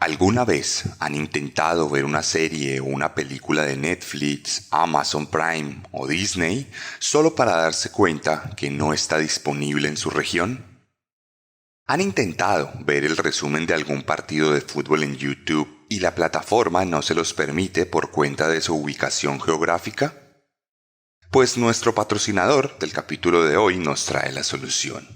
¿Alguna vez han intentado ver una serie o una película de Netflix, Amazon Prime o Disney solo para darse cuenta que no está disponible en su región? ¿Han intentado ver el resumen de algún partido de fútbol en YouTube y la plataforma no se los permite por cuenta de su ubicación geográfica? Pues nuestro patrocinador del capítulo de hoy nos trae la solución.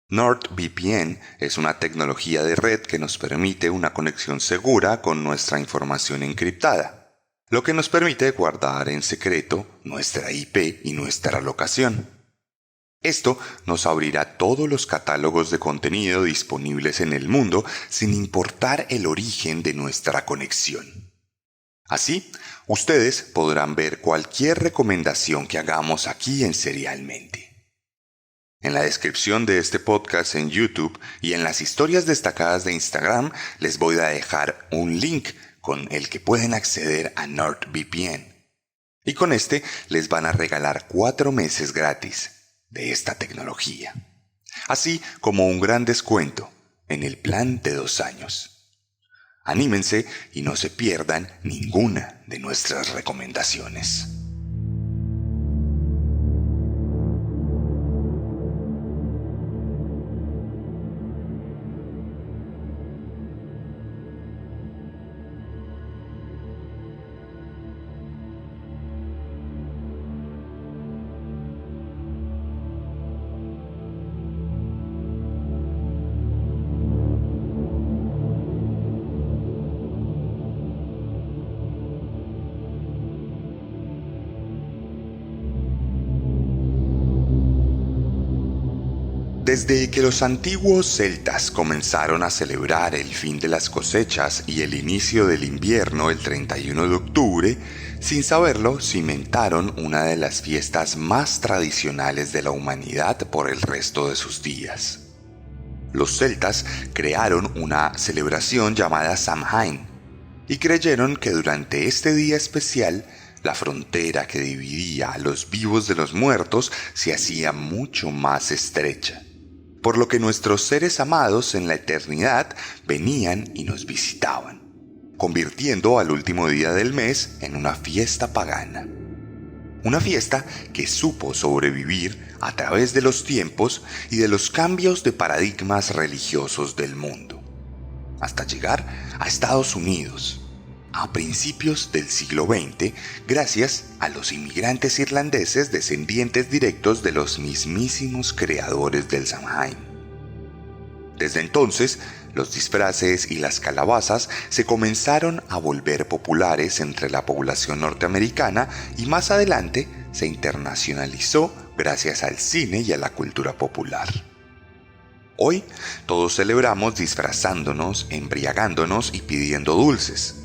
NordVPN es una tecnología de red que nos permite una conexión segura con nuestra información encriptada, lo que nos permite guardar en secreto nuestra IP y nuestra locación. Esto nos abrirá todos los catálogos de contenido disponibles en el mundo sin importar el origen de nuestra conexión. Así, ustedes podrán ver cualquier recomendación que hagamos aquí en Serialmente. En la descripción de este podcast en YouTube y en las historias destacadas de Instagram les voy a dejar un link con el que pueden acceder a NordVPN. Y con este les van a regalar 4 meses gratis de esta tecnología, así como un gran descuento en el plan de 2 años. Anímense y no se pierdan ninguna de nuestras recomendaciones. Desde que los antiguos celtas comenzaron a celebrar el fin de las cosechas y el inicio del invierno el 31 de octubre, sin saberlo, cimentaron una de las fiestas más tradicionales de la humanidad por el resto de sus días. Los celtas crearon una celebración llamada Samhain y creyeron que durante este día especial la frontera que dividía a los vivos de los muertos se hacía mucho más estrecha, por lo que nuestros seres amados en la eternidad venían y nos visitaban, convirtiendo al último día del mes en una fiesta pagana. Una fiesta que supo sobrevivir a través de los tiempos y de los cambios de paradigmas religiosos del mundo, hasta llegar a Estados Unidos a principios del siglo XX, gracias a los inmigrantes irlandeses descendientes directos de los mismísimos creadores del Samhain. Desde entonces, los disfraces y las calabazas se comenzaron a volver populares entre la población norteamericana y más adelante se internacionalizó gracias al cine y a la cultura popular. Hoy, todos celebramos disfrazándonos, embriagándonos y pidiendo dulces,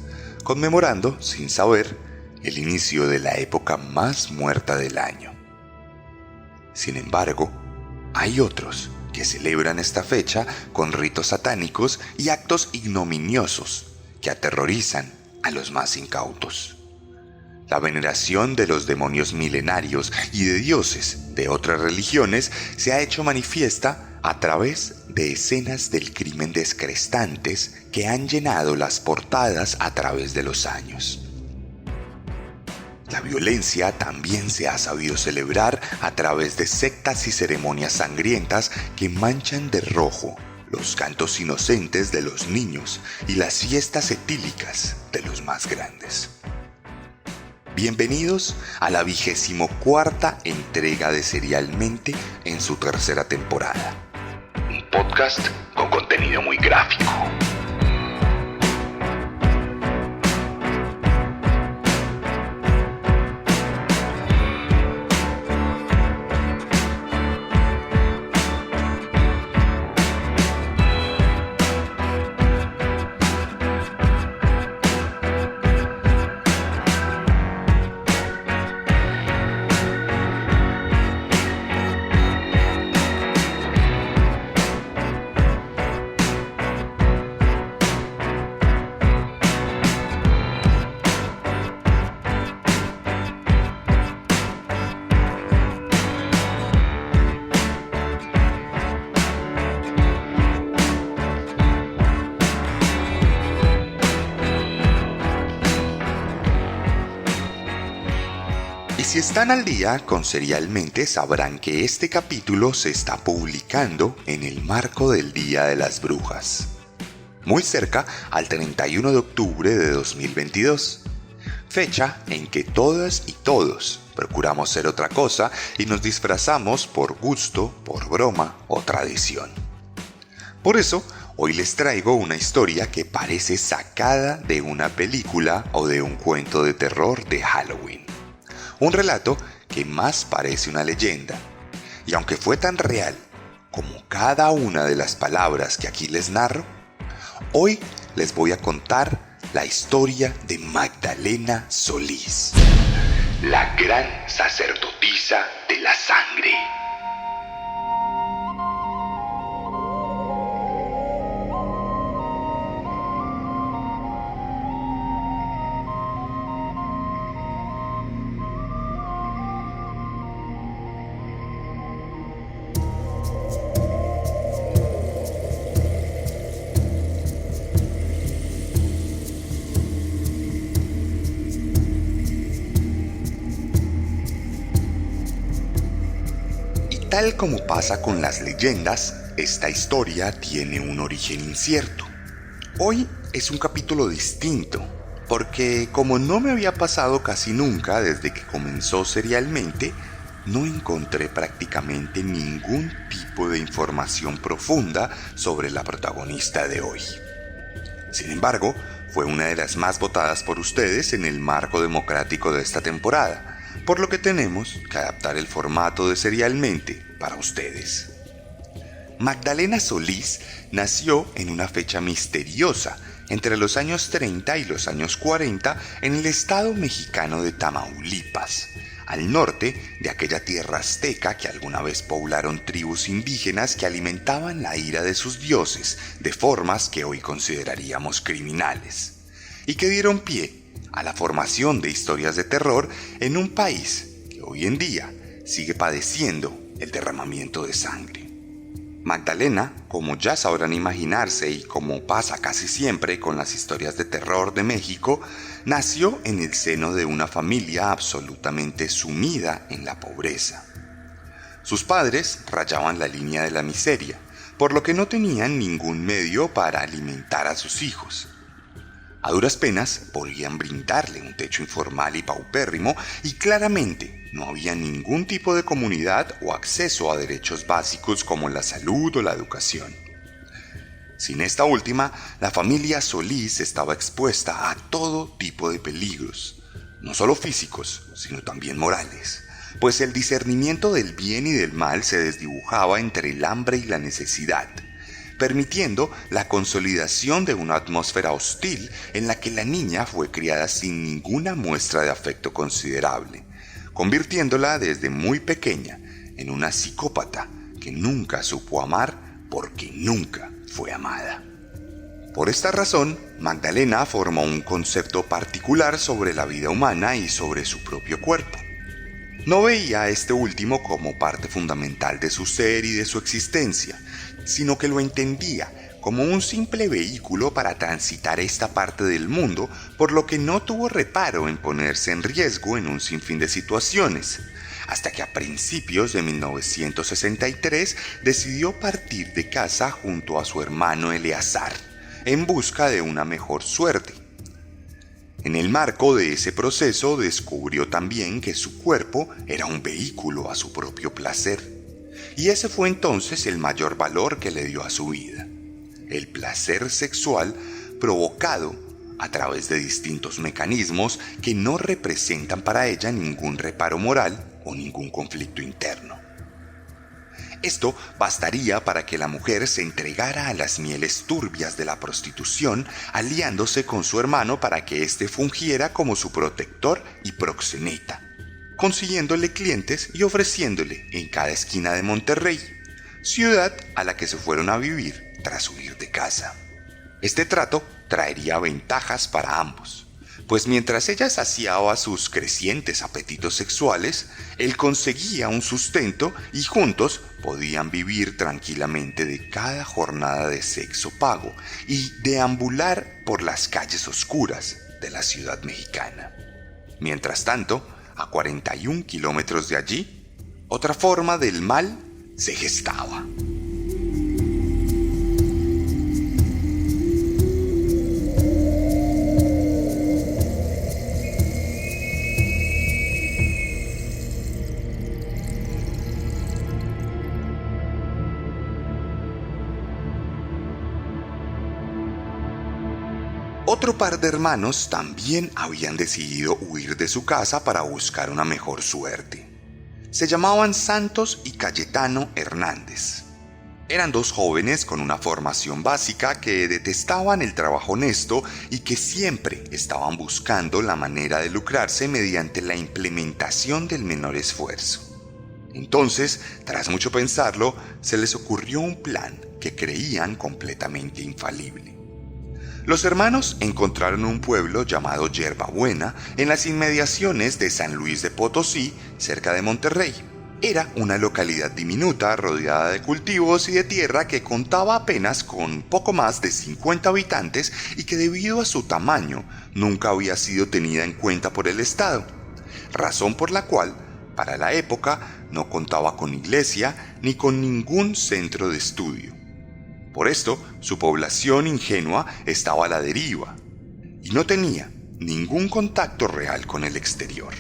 conmemorando, sin saber, el inicio de la época más muerta del año. Sin embargo, hay otros que celebran esta fecha con ritos satánicos y actos ignominiosos que aterrorizan a los más incautos. La veneración de los demonios milenarios y de dioses de otras religiones se ha hecho manifiesta a través de escenas del crimen descrestantes que han llenado las portadas a través de los años. La violencia también se ha sabido celebrar a través de sectas y ceremonias sangrientas que manchan de rojo los cantos inocentes de los niños y las fiestas etílicas de los más grandes. Bienvenidos a la 24ª entrega de Serialmente en su 3ª temporada. Un podcast con contenido muy gráfico. si están al día con Serialmente sabrán que este capítulo se está publicando en el marco del Día de las Brujas, muy cerca al 31 de octubre de 2022, fecha en que todas y todos procuramos ser otra cosa y nos disfrazamos por gusto, por broma o tradición. Por eso, hoy les traigo una historia que parece sacada de una película o de un cuento de terror de Halloween. Un relato que más parece una leyenda, y aunque fue tan real como cada una de las palabras que aquí les narro, hoy les voy a contar la historia de Magdalena Solís, la gran sacerdotisa de la sangre. Tal como pasa con las leyendas, esta historia tiene un origen incierto. Hoy es un capítulo distinto, porque como no me había pasado casi nunca desde que comenzó Serialmente, no encontré prácticamente ningún tipo de información profunda sobre la protagonista de hoy. Sin embargo, fue una de las más votadas por ustedes en el marco democrático de esta temporada, por lo que tenemos que adaptar el formato de Serialmente para ustedes. Magdalena Solís nació en una fecha misteriosa entre los años 30 y los años 40 en el estado mexicano de Tamaulipas, al norte de aquella tierra azteca que alguna vez poblaron tribus indígenas que alimentaban la ira de sus dioses de formas que hoy consideraríamos criminales, y que dieron pie a la formación de historias de terror en un país que hoy en día sigue padeciendo el derramamiento de sangre. Magdalena, como ya sabrán imaginarse y como pasa casi siempre con las historias de terror de México, nació en el seno de una familia absolutamente sumida en la pobreza. Sus padres rayaban la línea de la miseria, por lo que no tenían ningún medio para alimentar a sus hijos. A duras penas podían brindarle un techo informal y paupérrimo, y claramente no había ningún tipo de comunidad o acceso a derechos básicos como la salud o la educación. Sin esta última, la familia Solís estaba expuesta a todo tipo de peligros, no solo físicos, sino también morales, pues el discernimiento del bien y del mal se desdibujaba entre el hambre y la necesidad, permitiendo la consolidación de una atmósfera hostil en la que la niña fue criada sin ninguna muestra de afecto considerable, convirtiéndola desde muy pequeña en una psicópata que nunca supo amar porque nunca fue amada. Por esta razón, Magdalena formó un concepto particular sobre la vida humana y sobre su propio cuerpo. No veía a este último como parte fundamental de su ser y de su existencia, sino que lo entendía como un simple vehículo para transitar esta parte del mundo, por lo que no tuvo reparo en ponerse en riesgo en un sinfín de situaciones, hasta que a principios de 1963 decidió partir de casa junto a su hermano Eleazar, en busca de una mejor suerte. En el marco de ese proceso descubrió también que su cuerpo era un vehículo a su propio placer. Y ese fue entonces el mayor valor que le dio a su vida: el placer sexual provocado a través de distintos mecanismos que no representan para ella ningún reparo moral o ningún conflicto interno. Esto bastaría para que la mujer se entregara a las mieles turbias de la prostitución, aliándose con su hermano para que éste fungiera como su protector y proxeneta, consiguiéndole clientes y ofreciéndole en cada esquina de Monterrey, ciudad a la que se fueron a vivir tras huir de casa. Este trato traería ventajas para ambos, pues mientras ella saciaba sus crecientes apetitos sexuales, él conseguía un sustento y juntos podían vivir tranquilamente de cada jornada de sexo pago y deambular por las calles oscuras de la ciudad mexicana. Mientras tanto, a 41 kilómetros de allí, otra forma del mal se gestaba. Otro par de hermanos también habían decidido huir de su casa para buscar una mejor suerte. Se llamaban Santos y Cayetano Hernández. Eran dos jóvenes con una formación básica que detestaban el trabajo honesto y que siempre estaban buscando la manera de lucrarse mediante la implementación del menor esfuerzo. Entonces, tras mucho pensarlo, se les ocurrió un plan que creían completamente infalible. Los hermanos encontraron un pueblo llamado Yerbabuena en las inmediaciones de San Luis de Potosí, cerca de Monterrey. Era una localidad diminuta rodeada de cultivos y de tierra que contaba apenas con poco más de 50 habitantes y que debido a su tamaño nunca había sido tenida en cuenta por el Estado, razón por la cual, para la época, no contaba con iglesia ni con ningún centro de estudio. Por esto, su población ingenua estaba a la deriva y no tenía ningún contacto real con el exterior.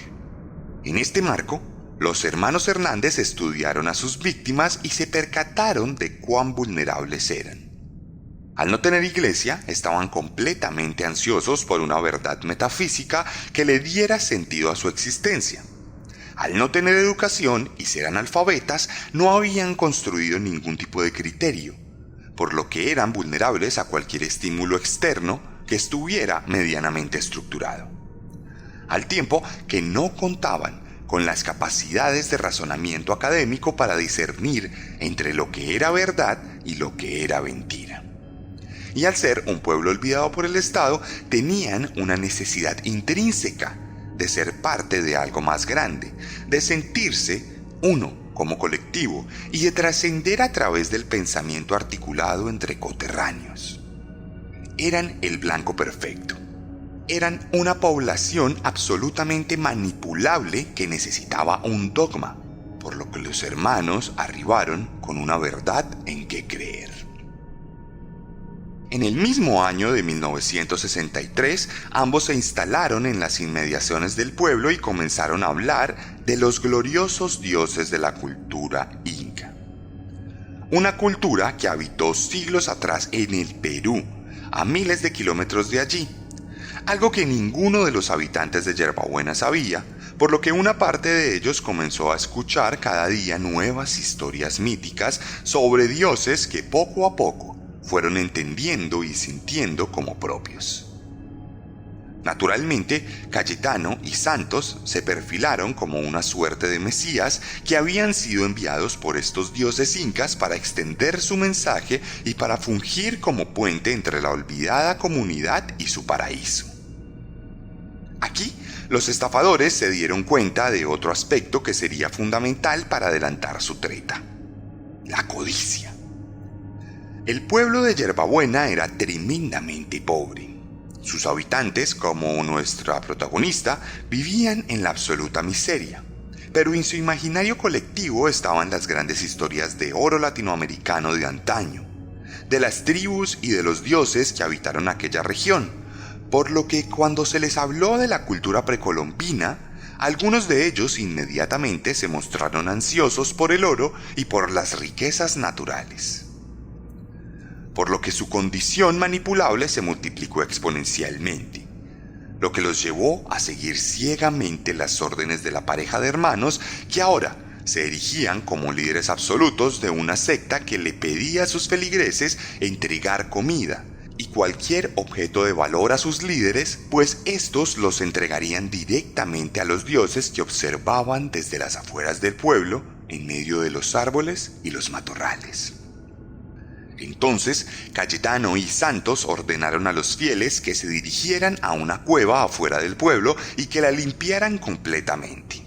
En este marco, los hermanos Hernández estudiaron a sus víctimas y se percataron de cuán vulnerables eran. Al no tener iglesia, estaban completamente ansiosos por una verdad metafísica que le diera sentido a su existencia. Al no tener educación y ser analfabetas, no habían construido ningún tipo de criterio, por lo que eran vulnerables a cualquier estímulo externo que estuviera medianamente estructurado. Al tiempo que no contaban con las capacidades de razonamiento académico para discernir entre lo que era verdad y lo que era mentira. Y al ser un pueblo olvidado por el Estado, tenían una necesidad intrínseca de ser parte de algo más grande, de sentirse uno como colectivo y de trascender a través del pensamiento articulado entre coterráneos. Eran el blanco perfecto. Eran una población absolutamente manipulable que necesitaba un dogma, por lo que los hermanos arribaron con una verdad en que creer. En el mismo año de 1963, ambos se instalaron en las inmediaciones del pueblo y comenzaron a hablar de los gloriosos dioses de la cultura inca. Una cultura que habitó siglos atrás en el Perú, a miles de kilómetros de allí. Algo que ninguno de los habitantes de Yerbabuena sabía, por lo que una parte de ellos comenzó a escuchar cada día nuevas historias míticas sobre dioses que poco a poco fueron entendiendo y sintiendo como propios. Naturalmente, Cayetano y Santos se perfilaron como una suerte de mesías que habían sido enviados por estos dioses incas para extender su mensaje y para fungir como puente entre la olvidada comunidad y su paraíso. Aquí, los estafadores se dieron cuenta de otro aspecto que sería fundamental para adelantar su treta: la codicia. El pueblo de Yerbabuena era tremendamente pobre. Sus habitantes, como nuestra protagonista, vivían en la absoluta miseria. Pero en su imaginario colectivo estaban las grandes historias de oro latinoamericano de antaño, de las tribus y de los dioses que habitaron aquella región, por lo que cuando se les habló de la cultura precolombina, algunos de ellos inmediatamente se mostraron ansiosos por el oro y por las riquezas naturales, por lo que su condición manipulable se multiplicó exponencialmente, lo que los llevó a seguir ciegamente las órdenes de la pareja de hermanos que ahora se erigían como líderes absolutos de una secta que le pedía a sus feligreses entregar comida y cualquier objeto de valor a sus líderes, pues estos los entregarían directamente a los dioses que observaban desde las afueras del pueblo en medio de los árboles y los matorrales. Entonces, Cayetano y Santos ordenaron a los fieles que se dirigieran a una cueva afuera del pueblo y que la limpiaran completamente.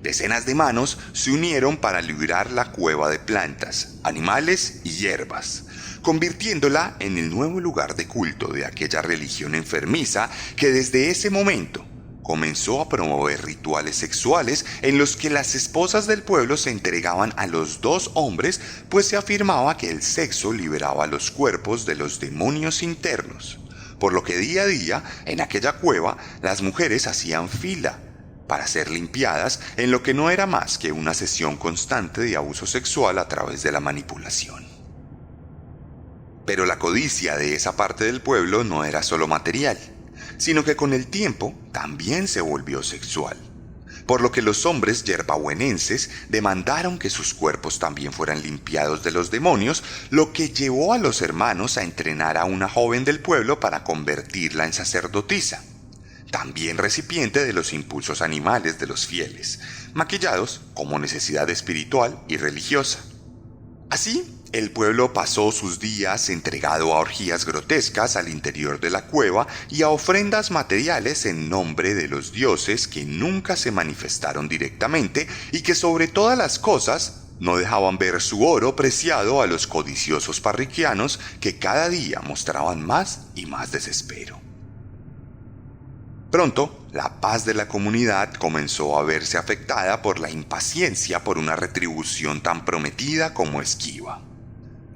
Decenas de manos se unieron para librar la cueva de plantas, animales y hierbas, convirtiéndola en el nuevo lugar de culto de aquella religión enfermiza que desde ese momento comenzó a promover rituales sexuales en los que las esposas del pueblo se entregaban a los dos hombres, pues se afirmaba que el sexo liberaba los cuerpos de los demonios internos, por lo que día a día en aquella cueva las mujeres hacían fila para ser limpiadas en lo que no era más que una sesión constante de abuso sexual a través de la manipulación. Pero la codicia de esa parte del pueblo no era solo material, sino que con el tiempo también se volvió sexual, por lo que los hombres yerbabuenenses demandaron que sus cuerpos también fueran limpiados de los demonios, lo que llevó a los hermanos a entrenar a una joven del pueblo para convertirla en sacerdotisa, también recipiente de los impulsos animales de los fieles, maquillados como necesidad espiritual y religiosa. Así, el pueblo pasó sus días entregado a orgías grotescas al interior de la cueva y a ofrendas materiales en nombre de los dioses que nunca se manifestaron directamente y que sobre todas las cosas no dejaban ver su oro preciado a los codiciosos parroquianos que cada día mostraban más y más desespero. Pronto, la paz de la comunidad comenzó a verse afectada por la impaciencia por una retribución tan prometida como esquiva.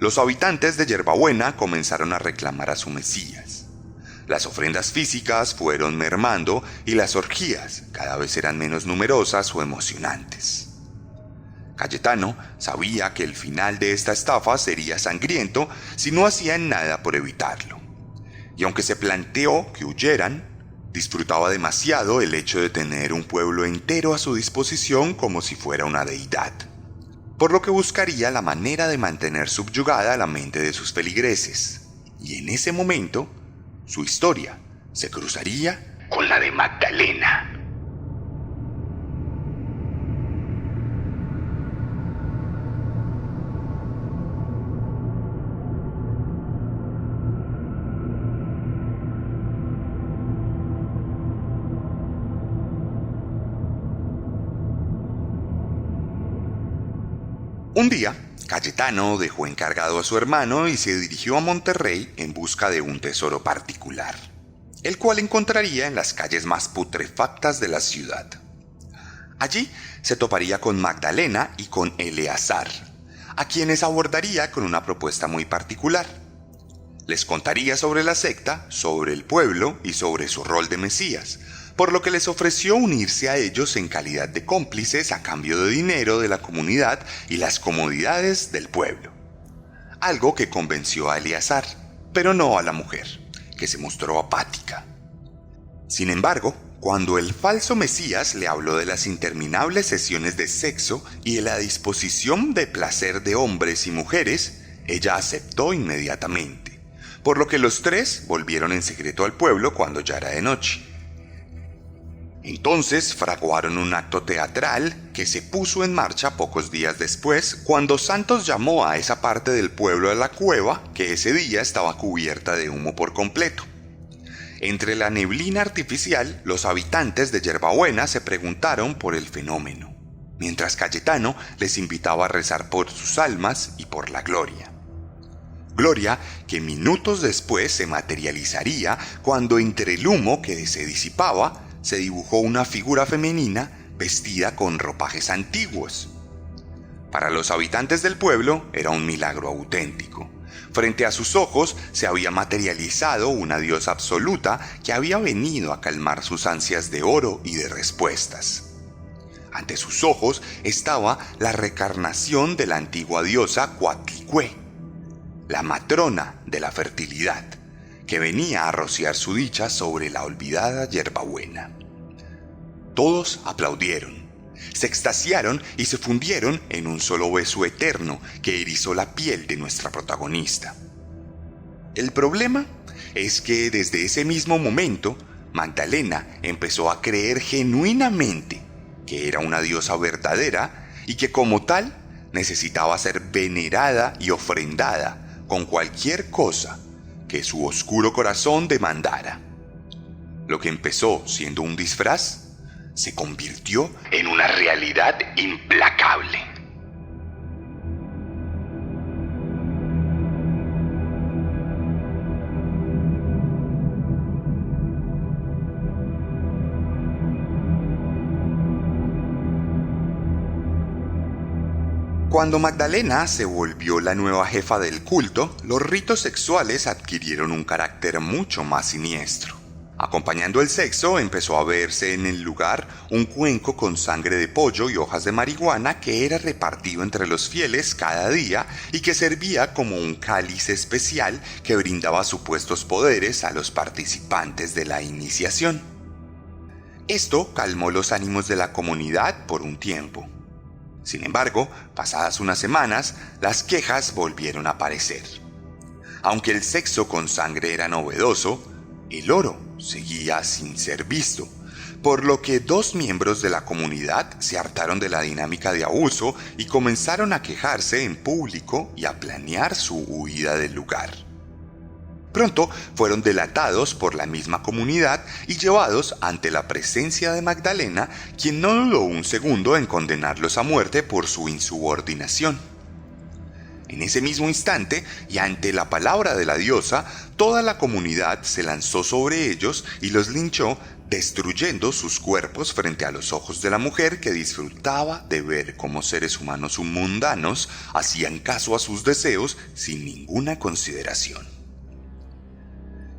Los habitantes de Yerbabuena comenzaron a reclamar a su Mesías. Las ofrendas físicas fueron mermando y las orgías cada vez eran menos numerosas o emocionantes. Cayetano sabía que el final de esta estafa sería sangriento si no hacían nada por evitarlo. Y aunque se planteó que huyeran, disfrutaba demasiado el hecho de tener un pueblo entero a su disposición como si fuera una deidad, por lo que buscaría la manera de mantener subyugada la mente de sus feligreses. Y en ese momento, su historia se cruzaría con la de Magdalena. Un día, Cayetano dejó encargado a su hermano y se dirigió a Monterrey en busca de un tesoro particular, el cual encontraría en las calles más putrefactas de la ciudad. Allí se toparía con Magdalena y con Eleazar, a quienes abordaría con una propuesta muy particular. Les contaría sobre la secta, sobre el pueblo y sobre su rol de Mesías, por lo que les ofreció unirse a ellos en calidad de cómplices a cambio de dinero de la comunidad y las comodidades del pueblo. Algo que convenció a Eleazar, pero no a la mujer, que se mostró apática. Sin embargo, cuando el falso Mesías le habló de las interminables sesiones de sexo y de la disposición de placer de hombres y mujeres, ella aceptó inmediatamente, por lo que los tres volvieron en secreto al pueblo cuando ya era de noche. Entonces fraguaron un acto teatral que se puso en marcha pocos días después, cuando Santos llamó a esa parte del pueblo de la cueva que ese día estaba cubierta de humo por completo. Entre la neblina artificial, los habitantes de Yerbabuena se preguntaron por el fenómeno, mientras Cayetano les invitaba a rezar por sus almas y por la gloria. Gloria que minutos después se materializaría cuando entre el humo que se disipaba se dibujó una figura femenina vestida con ropajes antiguos. Para los habitantes del pueblo era un milagro auténtico. Frente a sus ojos se había materializado una diosa absoluta que había venido a calmar sus ansias de oro y de respuestas. Ante sus ojos estaba la reencarnación de la antigua diosa Coatlicue, la matrona de la fertilidad, que venía a rociar su dicha sobre la olvidada Yerbabuena. Todos aplaudieron, se extasiaron y se fundieron en un solo beso eterno que erizó la piel de nuestra protagonista. El problema es que desde ese mismo momento, Magdalena empezó a creer genuinamente que era una diosa verdadera y que como tal necesitaba ser venerada y ofrendada con cualquier cosa que su oscuro corazón demandara. Lo que empezó siendo un disfraz se convirtió en una realidad implacable. Cuando Magdalena se volvió la nueva jefa del culto, los ritos sexuales adquirieron un carácter mucho más siniestro. Acompañando el sexo, empezó a verse en el lugar un cuenco con sangre de pollo y hojas de marihuana que era repartido entre los fieles cada día y que servía como un cáliz especial que brindaba supuestos poderes a los participantes de la iniciación. Esto calmó los ánimos de la comunidad por un tiempo. Sin embargo, pasadas unas semanas, las quejas volvieron a aparecer. Aunque el sexo con sangre era novedoso, el oro seguía sin ser visto, por lo que 2 miembros de la comunidad se hartaron de la dinámica de abuso y comenzaron a quejarse en público y a planear su huida del lugar. Pronto fueron delatados por la misma comunidad y llevados ante la presencia de Magdalena, quien no dudó un segundo en condenarlos a muerte por su insubordinación. En ese mismo instante, y ante la palabra de la diosa, toda la comunidad se lanzó sobre ellos y los linchó, destruyendo sus cuerpos frente a los ojos de la mujer que disfrutaba de ver cómo seres humanos mundanos hacían caso a sus deseos sin ninguna consideración.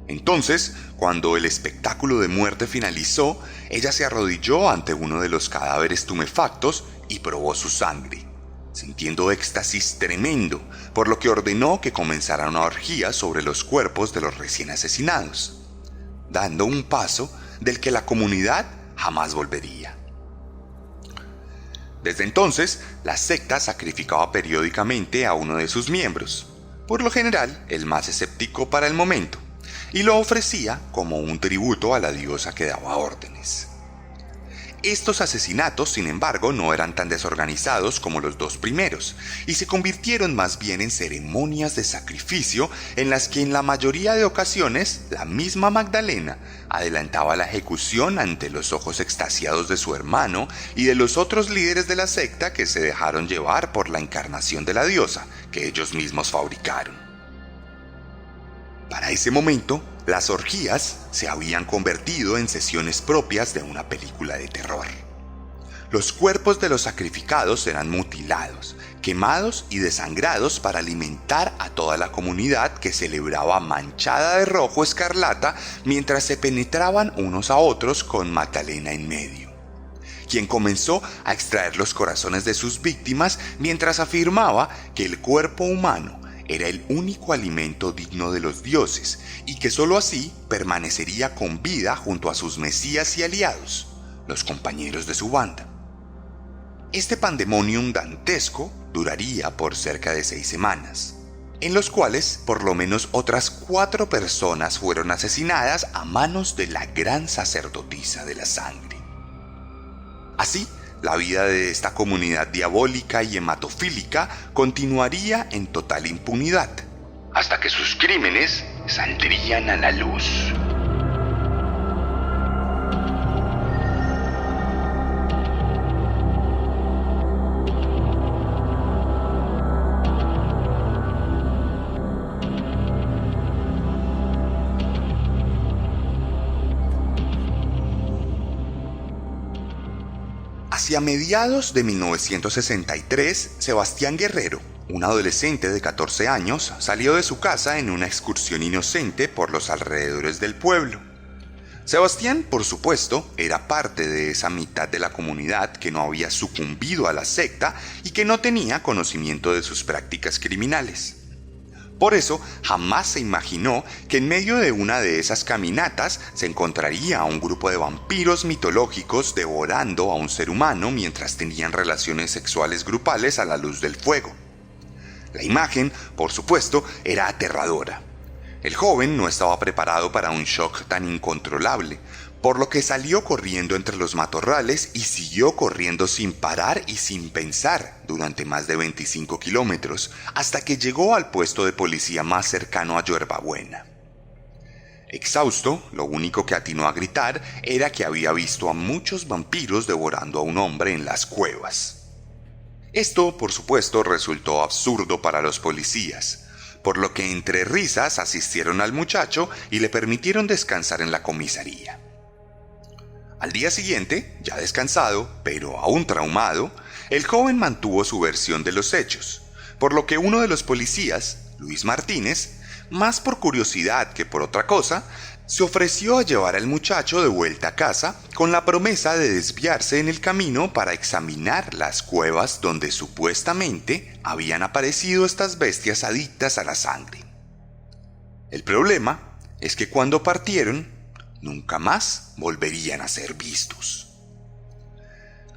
Entonces, cuando el espectáculo de muerte finalizó, ella se arrodilló ante uno de los cadáveres tumefactos y probó su sangre, sintiendo éxtasis tremendo, por lo que ordenó que comenzara una orgía sobre los cuerpos de los recién asesinados, dando un paso del que la comunidad jamás volvería. Desde entonces, la secta sacrificaba periódicamente a uno de sus miembros, por lo general el más escéptico para el momento, y lo ofrecía como un tributo a la diosa que daba órdenes. Estos asesinatos, sin embargo, no eran tan desorganizados como los 2 primeros, y se convirtieron más bien en ceremonias de sacrificio en las que en la mayoría de ocasiones la misma Magdalena adelantaba la ejecución ante los ojos extasiados de su hermano y de los otros líderes de la secta que se dejaron llevar por la encarnación de la diosa que ellos mismos fabricaron. Para ese momento, las orgías se habían convertido en sesiones propias de una película de terror. Los cuerpos de los sacrificados eran mutilados, quemados y desangrados para alimentar a toda la comunidad que celebraba manchada de rojo escarlata mientras se penetraban unos a otros con Magdalena en medio, quien comenzó a extraer los corazones de sus víctimas mientras afirmaba que el cuerpo humano era el único alimento digno de los dioses y que sólo así permanecería con vida junto a sus mesías y aliados, los compañeros de su banda. Este pandemonium dantesco duraría por cerca de 6 semanas, en los cuales por lo menos otras 4 personas fueron asesinadas a manos de la gran sacerdotisa de la sangre. Así, la vida de esta comunidad diabólica y hematofílica continuaría en total impunidad, hasta que sus crímenes saldrían a la luz. Hacia mediados de 1963, Sebastián Guerrero, un adolescente de 14 años, salió de su casa en una excursión inocente por los alrededores del pueblo. Sebastián, por supuesto, era parte de esa mitad de la comunidad que no había sucumbido a la secta y que no tenía conocimiento de sus prácticas criminales. Por eso, jamás se imaginó que en medio de una de esas caminatas se encontraría a un grupo de vampiros mitológicos devorando a un ser humano mientras tenían relaciones sexuales grupales a la luz del fuego. La imagen, por supuesto, era aterradora. El joven no estaba preparado para un shock tan incontrolable, por lo que salió corriendo entre los matorrales y siguió corriendo sin parar y sin pensar durante más de 25 kilómetros, hasta que llegó al puesto de policía más cercano a Yerbabuena. Exhausto, lo único que atinó a gritar era que había visto a muchos vampiros devorando a un hombre en las cuevas. Esto, por supuesto, resultó absurdo para los policías, por lo que entre risas asistieron al muchacho y le permitieron descansar en la comisaría. Al día siguiente, ya descansado, pero aún traumado, El joven mantuvo su versión de los hechos, por lo que uno de los policías, Luis Martínez, más por curiosidad que por otra cosa, se ofreció a llevar al muchacho de vuelta a casa con la promesa de desviarse en el camino para examinar las cuevas donde supuestamente habían aparecido estas bestias adictas a la sangre. El problema es que cuando partieron, nunca más volverían a ser vistos.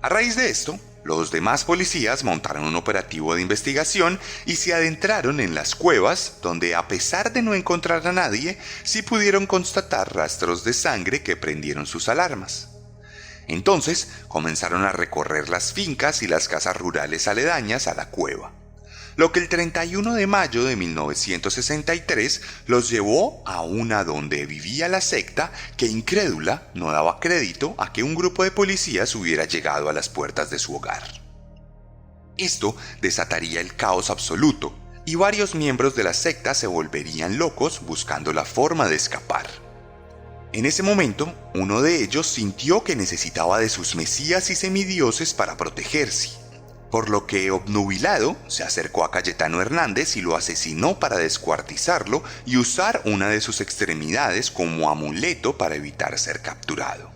A raíz de esto, los demás policías montaron un operativo de investigación y se adentraron en las cuevas, donde a pesar de no encontrar a nadie, sí pudieron constatar rastros de sangre que prendieron sus alarmas. Entonces comenzaron a recorrer las fincas y las casas rurales aledañas a la cueva, lo que el 31 de mayo de 1963 los llevó a una donde vivía la secta que incrédula no daba crédito a que un grupo de policías hubiera llegado a las puertas de su hogar. Esto desataría el caos absoluto y varios miembros de la secta se volverían locos buscando la forma de escapar. En ese momento, uno de ellos sintió que necesitaba de sus mesías y semidioses para protegerse, por lo que, obnubilado, se acercó a Cayetano Hernández y lo asesinó para descuartizarlo y usar una de sus extremidades como amuleto para evitar ser capturado.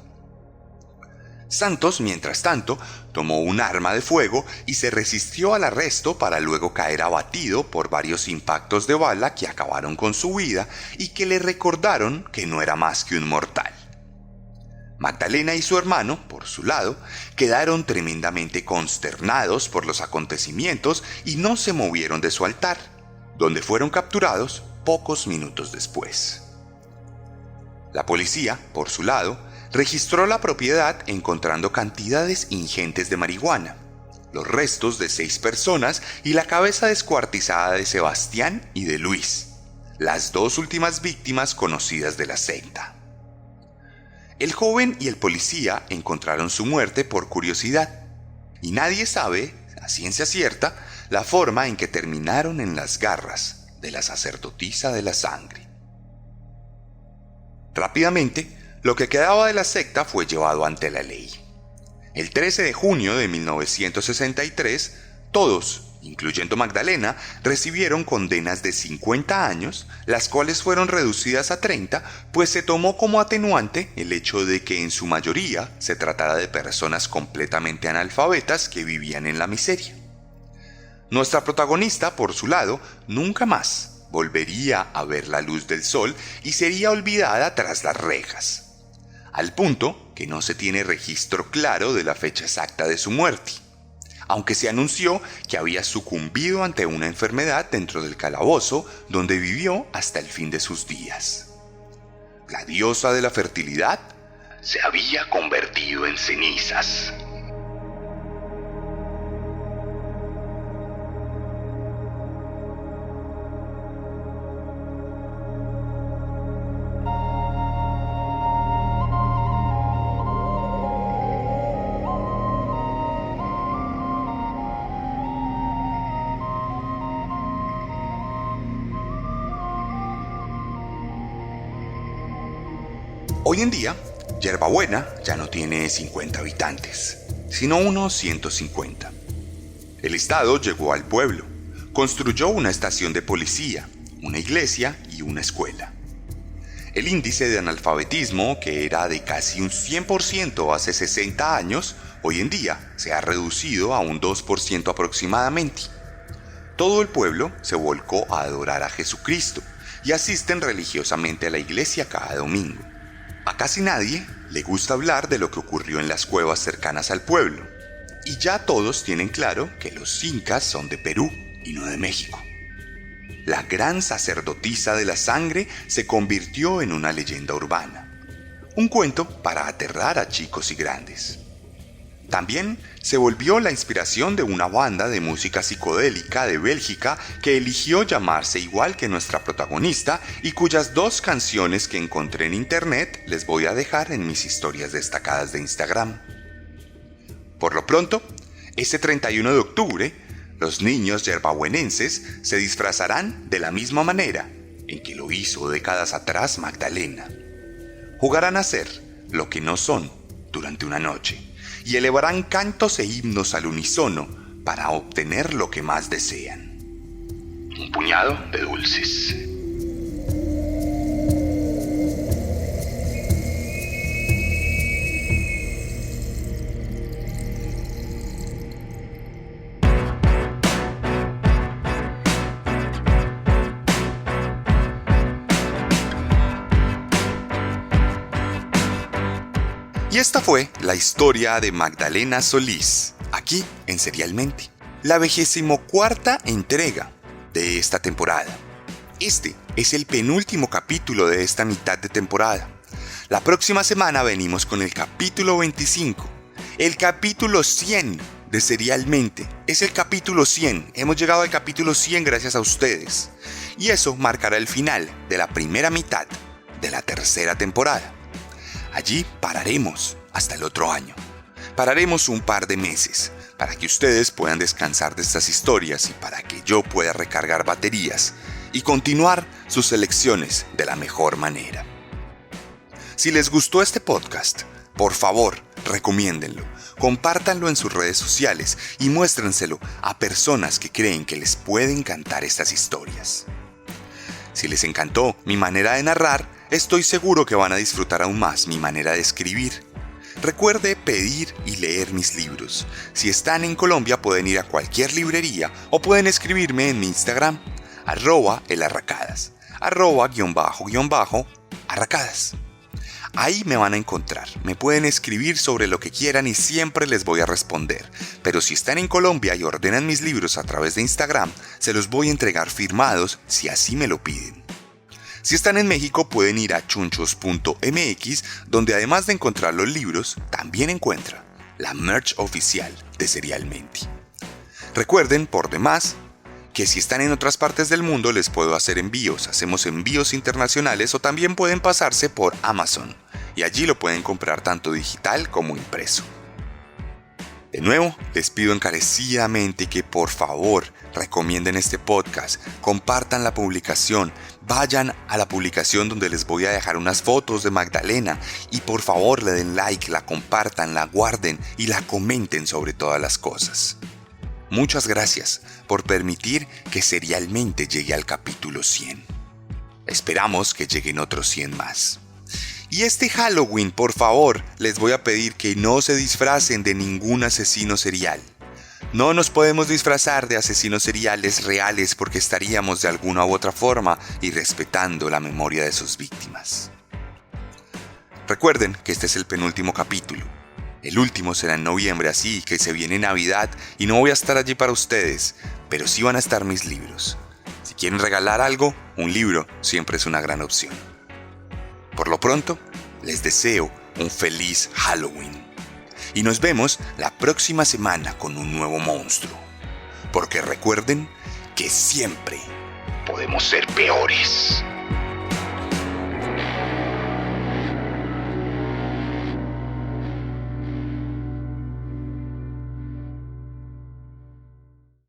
Santos, mientras tanto, tomó un arma de fuego y se resistió al arresto para luego caer abatido por varios impactos de bala que acabaron con su vida y que le recordaron que no era más que un mortal. Magdalena y su hermano, por su lado, quedaron tremendamente consternados por los acontecimientos y no se movieron de su altar, donde fueron capturados pocos minutos después. La policía, por su lado, registró la propiedad encontrando cantidades ingentes de marihuana, los restos de 6 personas y la cabeza descuartizada de Sebastián y de Luis, las 2 últimas víctimas conocidas de la secta. El joven y el policía encontraron su muerte por curiosidad, y nadie sabe, a ciencia cierta, la forma en que terminaron en las garras de la sacerdotisa de la sangre. Rápidamente, lo que quedaba de la secta fue llevado ante la ley. El 13 de junio de 1963, todos, incluyendo Magdalena, recibieron condenas de 50 años, las cuales fueron reducidas a 30, pues se tomó como atenuante el hecho de que en su mayoría se tratara de personas completamente analfabetas que vivían en la miseria. Nuestra protagonista, por su lado, nunca más volvería a ver la luz del sol y sería olvidada tras las rejas, al punto que no se tiene registro claro de la fecha exacta de su muerte, aunque se anunció que había sucumbido ante una enfermedad dentro del calabozo donde vivió hasta el fin de sus días. La diosa de la fertilidad se había convertido en cenizas. Hoy en día, Yerbabuena ya no tiene 50 habitantes, sino unos 150. El Estado llegó al pueblo, construyó una estación de policía, una iglesia y una escuela. El índice de analfabetismo, que era de casi un 100% hace 60 años, hoy en día se ha reducido a un 2% aproximadamente. Todo el pueblo se volcó a adorar a Jesucristo y asisten religiosamente a la iglesia cada domingo. A casi nadie le gusta hablar de lo que ocurrió en las cuevas cercanas al pueblo, y ya todos tienen claro que los incas son de Perú y no de México. La gran sacerdotisa de la sangre se convirtió en una leyenda urbana, un cuento para aterrar a chicos y grandes. También se volvió la inspiración de una banda de música psicodélica de Bélgica que eligió llamarse igual que nuestra protagonista y cuyas 2 canciones que encontré en internet les voy a dejar en mis historias destacadas de Instagram. Por lo pronto, este 31 de octubre, los niños yerbabuenenses se disfrazarán de la misma manera en que lo hizo décadas atrás Magdalena. Jugarán a ser lo que no son durante una noche y elevarán cantos e himnos al unísono para obtener lo que más desean. Un puñado de dulces. Y esta fue la historia de Magdalena Solís, aquí en Serialmente, la 24ª entrega de esta temporada. Este es el penúltimo capítulo de esta mitad de temporada. La próxima semana venimos con el capítulo 25, el capítulo 100 de Serialmente. Es el capítulo 100, hemos llegado al capítulo 100 gracias a ustedes. Y eso marcará el final de la primera mitad de la tercera temporada. Allí pararemos hasta el otro año. Pararemos un par de meses para que ustedes puedan descansar de estas historias y para que yo pueda recargar baterías y continuar sus selecciones de la mejor manera. Si les gustó este podcast, por favor, recomiéndenlo, compártanlo en sus redes sociales y muéstrenselo a personas que creen que les puede encantar estas historias. Si les encantó mi manera de narrar, estoy seguro que van a disfrutar aún más mi manera de escribir. Recuerde pedir y leer mis libros. Si están en Colombia pueden ir a cualquier librería o pueden escribirme en mi Instagram, @elarracadas, @_arracadas. Ahí me van a encontrar, me pueden escribir sobre lo que quieran y siempre les voy a responder. Pero si están en Colombia y ordenan mis libros a través de Instagram, se los voy a entregar firmados si así me lo piden. Si están en México pueden ir a chunchos.mx, donde además de encontrar los libros, también encuentran la merch oficial de Serialmente. Recuerden, por demás, que si están en otras partes del mundo les puedo hacer envíos, hacemos envíos internacionales o también pueden pasarse por Amazon y allí lo pueden comprar tanto digital como impreso. De nuevo, les pido encarecidamente que por favor recomienden este podcast, compartan la publicación, vayan a la publicación donde les voy a dejar unas fotos de Magdalena y por favor le den like, la compartan, la guarden y la comenten sobre todas las cosas. Muchas gracias por permitir que Serialmente llegue al capítulo 100. Esperamos que lleguen otros 100 más. Y este Halloween, por favor, les voy a pedir que no se disfracen de ningún asesino serial. No nos podemos disfrazar de asesinos seriales reales porque estaríamos de alguna u otra forma irrespetando la memoria de sus víctimas. Recuerden que este es el penúltimo capítulo. El último será en noviembre, así que se viene Navidad y no voy a estar allí para ustedes, pero sí van a estar mis libros. Si quieren regalar algo, un libro siempre es una gran opción. Por lo pronto, les deseo un feliz Halloween. Y nos vemos la próxima semana con un nuevo monstruo. Porque recuerden que siempre podemos ser peores.